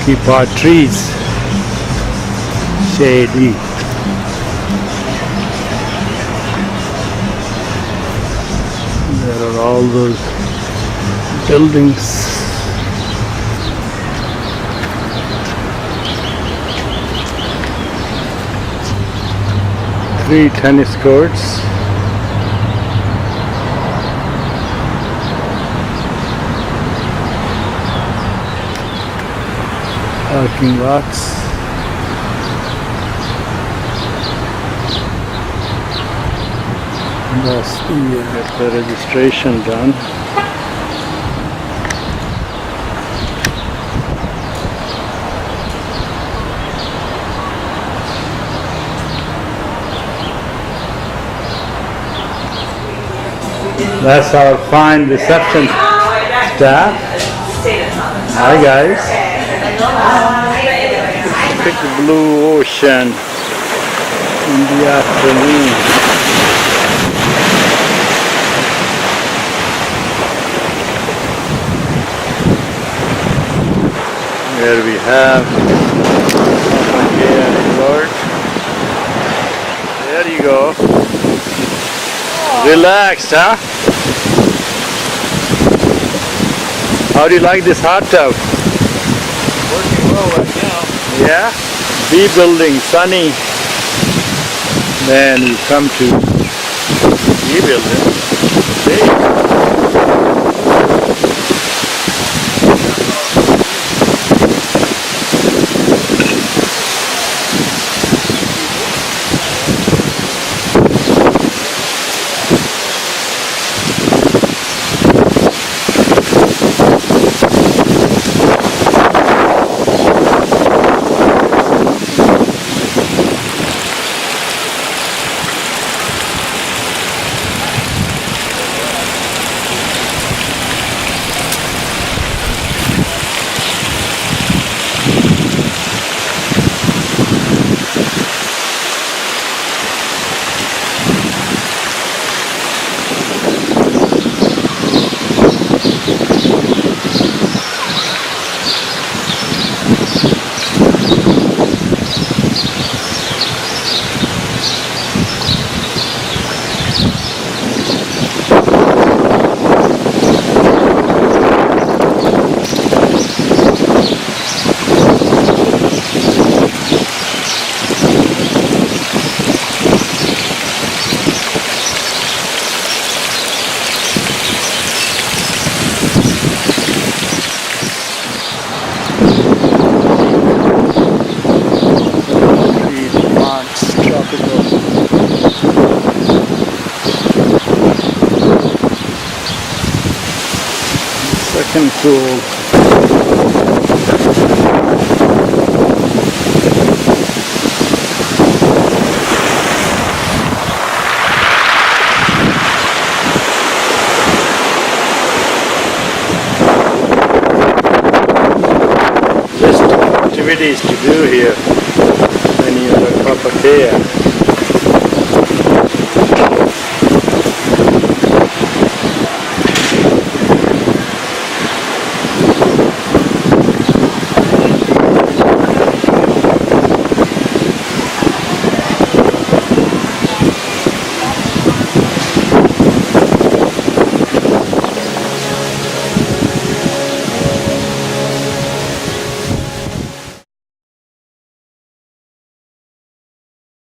teapot trees, shady. There are all those buildings. Three tennis courts. Parking lots. That's the registration done. That's our fine reception staff. Hi guys. Look at the blue ocean in the afternoon. Here we have Papakea Resort. There you go. Relaxed, huh? How do you like this hot tub? Working well right now. Yeah? B building, sunny. Then you come to B building. Hey. Second pool. Just activities to do here when you're at Papakea.